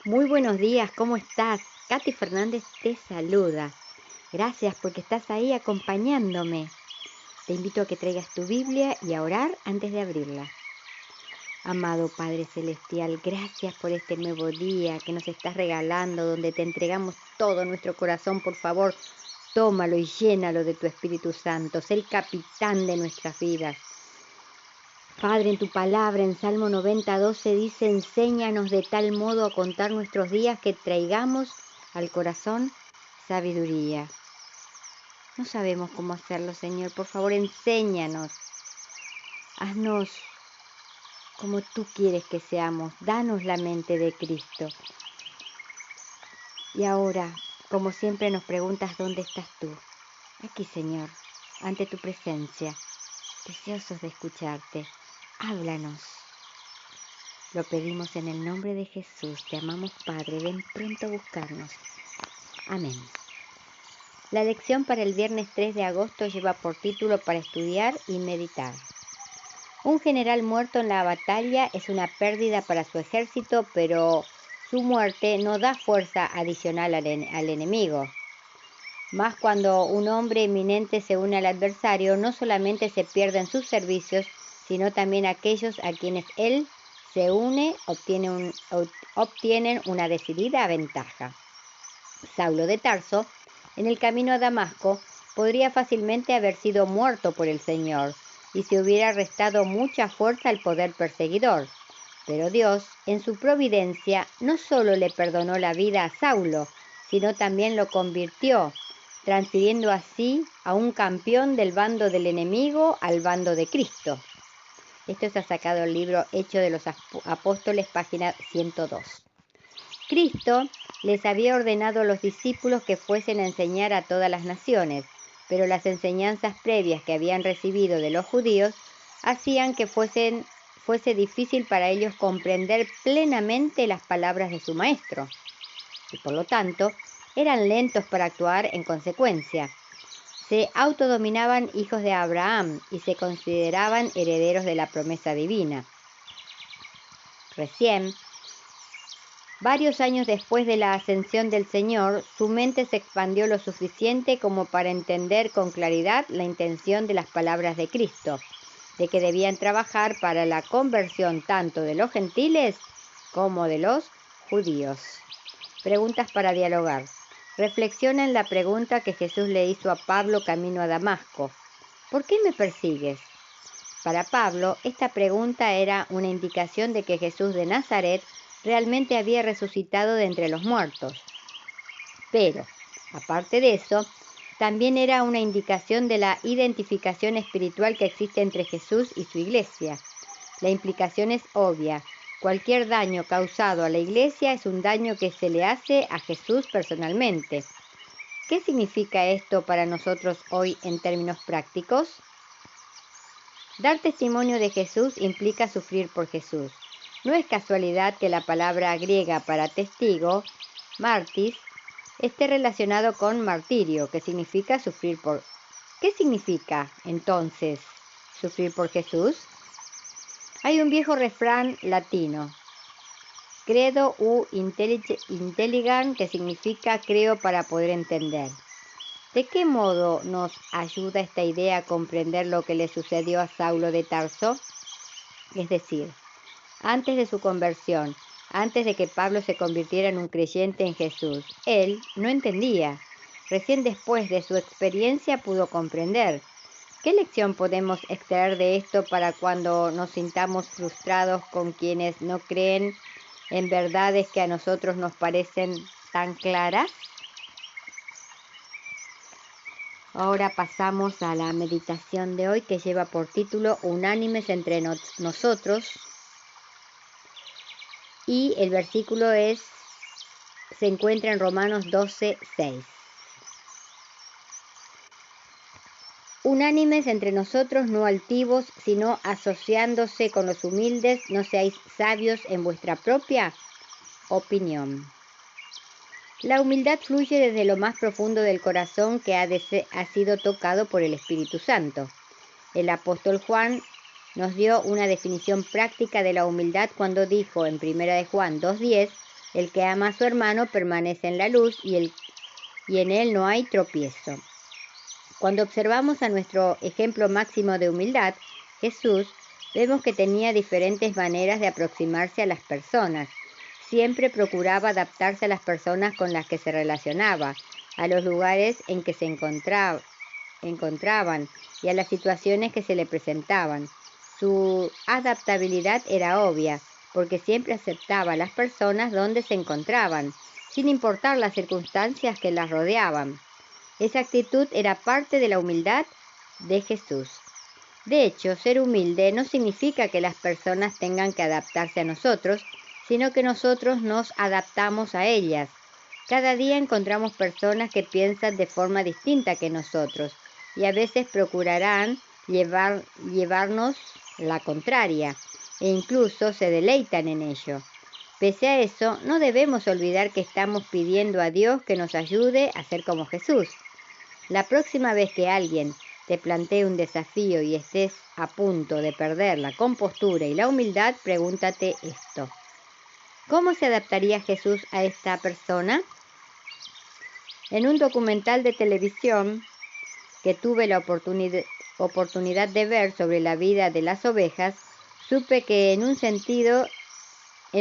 Muy buenos días, ¿cómo estás? Katy Fernández te saluda. Gracias porque estás ahí acompañándome. Te invito a que traigas tu Biblia y a orar antes de abrirla. Amado Padre Celestial, gracias por este nuevo día que nos estás regalando, donde te entregamos todo nuestro corazón. Por favor, tómalo y llénalo de tu Espíritu Santo. Sé el capitán de nuestras vidas. Padre, en tu palabra, en Salmo 90:12 dice: enséñanos de tal modo a contar nuestros días que traigamos al corazón sabiduría. No sabemos cómo hacerlo, Señor. Por favor, enséñanos. Haznos como tú quieres que seamos. Danos la mente de Cristo. Y ahora, como siempre nos preguntas, ¿dónde estás tú? Aquí, Señor, ante tu presencia, deseosos de escucharte. Háblanos. Lo pedimos en el nombre de Jesús. Te amamos, Padre. Ven pronto a buscarnos. Amén. La lección para el viernes 3 de agosto lleva por título para estudiar y meditar. Un general muerto en la batalla es una pérdida para su ejército, pero su muerte no da fuerza adicional al enemigo. Más cuando un hombre eminente se une al adversario, no solamente se pierden sus servicios, sino también aquellos a quienes él se une obtienen una decidida ventaja. Saulo de Tarso, en el camino a Damasco, podría fácilmente haber sido muerto por el Señor y se hubiera restado mucha fuerza al poder perseguidor. Pero Dios, en su providencia, no solo le perdonó la vida a Saulo, sino también lo convirtió, transfiriendo así a un campeón del bando del enemigo al bando de Cristo. Esto se ha sacado el libro Hechos de los Apóstoles, página 102. Cristo les había ordenado a los discípulos que fuesen a enseñar a todas las naciones, pero las enseñanzas previas que habían recibido de los judíos hacían que fuese difícil para ellos comprender plenamente las palabras de su maestro, y por lo tanto eran lentos para actuar en consecuencia. Se autodominaban hijos de Abraham y se consideraban herederos de la promesa divina. Recién, varios años después de la ascensión del Señor, su mente se expandió lo suficiente como para entender con claridad la intención de las palabras de Cristo, de que debían trabajar para la conversión tanto de los gentiles como de los judíos. Preguntas para dialogar. Reflexiona en la pregunta que Jesús le hizo a Pablo camino a Damasco. ¿Por qué me persigues? Para Pablo, esta pregunta era una indicación de que Jesús de Nazaret realmente había resucitado de entre los muertos. Pero, aparte de eso, también era una indicación de la identificación espiritual que existe entre Jesús y su iglesia. La implicación es obvia. Cualquier daño causado a la iglesia es un daño que se le hace a Jesús personalmente. ¿Qué significa esto para nosotros hoy en términos prácticos? Dar testimonio de Jesús implica sufrir por Jesús. No es casualidad que la palabra griega para testigo, martis, esté relacionado con martirio, que significa sufrir por... ¿Qué significa, entonces, sufrir por Jesús? Hay un viejo refrán latino, credo intelligam, que significa creo para poder entender. ¿De qué modo nos ayuda esta idea a comprender lo que le sucedió a Saulo de Tarso? Es decir, antes de su conversión, antes de que Pablo se convirtiera en un creyente en Jesús, él no entendía. Recién después de su experiencia pudo comprender. ¿Qué lección podemos extraer de esto para cuando nos sintamos frustrados con quienes no creen en verdades que a nosotros nos parecen tan claras? Ahora pasamos a la meditación de hoy, que lleva por título Unánimes entre nosotros, y el versículo se encuentra en Romanos 12:6. Unánimes entre nosotros, no altivos, sino asociándose con los humildes, no seáis sabios en vuestra propia opinión. La humildad fluye desde lo más profundo del corazón que ha sido tocado por el Espíritu Santo. El apóstol Juan nos dio una definición práctica de la humildad cuando dijo en 1 de Juan 2:10: El que ama a su hermano permanece en la luz y en él no hay tropiezo. Cuando observamos a nuestro ejemplo máximo de humildad, Jesús, vemos que tenía diferentes maneras de aproximarse a las personas. Siempre procuraba adaptarse a las personas con las que se relacionaba, a los lugares en que se encontraban y a las situaciones que se le presentaban. Su adaptabilidad era obvia, porque siempre aceptaba a las personas donde se encontraban, sin importar las circunstancias que las rodeaban. Esa actitud era parte de la humildad de Jesús. De hecho, ser humilde no significa que las personas tengan que adaptarse a nosotros, sino que nosotros nos adaptamos a ellas. Cada día encontramos personas que piensan de forma distinta que nosotros y a veces procurarán llevarnos la contraria e incluso se deleitan en ello. Pese a eso, no debemos olvidar que estamos pidiendo a Dios que nos ayude a ser como Jesús. La próxima vez que alguien te plantee un desafío y estés a punto de perder la compostura y la humildad, pregúntate esto: ¿cómo se adaptaría Jesús a esta persona? En un documental de televisión que tuve la oportunidad de ver sobre la vida de las ovejas, supe que en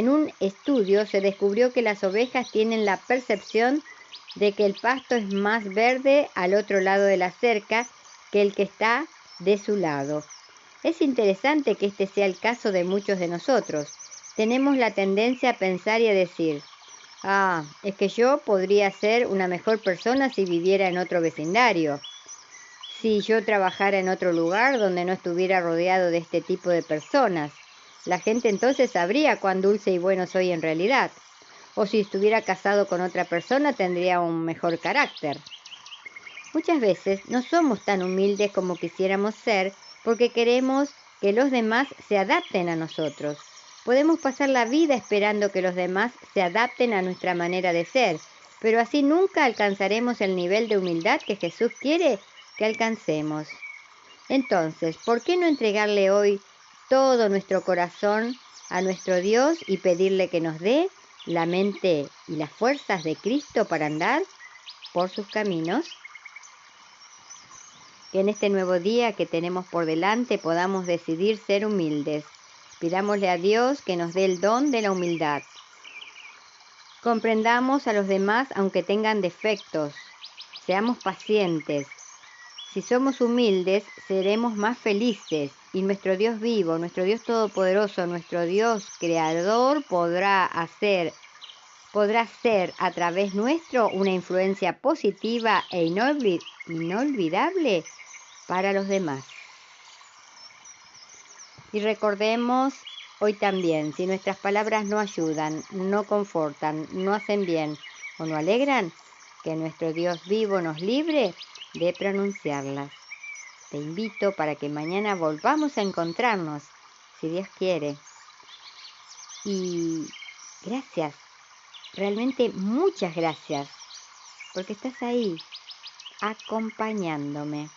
un estudio se descubrió que las ovejas tienen la percepción de que el pasto es más verde al otro lado de la cerca que el que está de su lado. Es interesante que este sea el caso de muchos de nosotros. Tenemos la tendencia a pensar y a decir: es que yo podría ser una mejor persona si viviera en otro vecindario, si yo trabajara en otro lugar donde no estuviera rodeado de este tipo de personas. La gente entonces sabría cuán dulce y bueno soy en realidad. O si estuviera casado con otra persona tendría un mejor carácter. Muchas veces no somos tan humildes como quisiéramos ser porque queremos que los demás se adapten a nosotros. Podemos pasar la vida esperando que los demás se adapten a nuestra manera de ser, pero así nunca alcanzaremos el nivel de humildad que Jesús quiere que alcancemos. Entonces, ¿por qué no entregarle hoy todo nuestro corazón a nuestro Dios y pedirle que nos dé la mente y las fuerzas de Cristo para andar por sus caminos? Que en este nuevo día que tenemos por delante podamos decidir ser humildes. Pidámosle a Dios que nos dé el don de la humildad. Comprendamos a los demás aunque tengan defectos. Seamos pacientes. Si somos humildes, seremos más felices y nuestro Dios vivo, nuestro Dios todopoderoso, nuestro Dios creador podrá ser a través nuestro una influencia positiva e inolvidable para los demás. Y recordemos hoy también, si nuestras palabras no ayudan, no confortan, no hacen bien o no alegran, que nuestro Dios vivo nos libre de pronunciarlas. Te invito para que mañana volvamos a encontrarnos, si Dios quiere. Y gracias, realmente muchas gracias, porque estás ahí, acompañándome.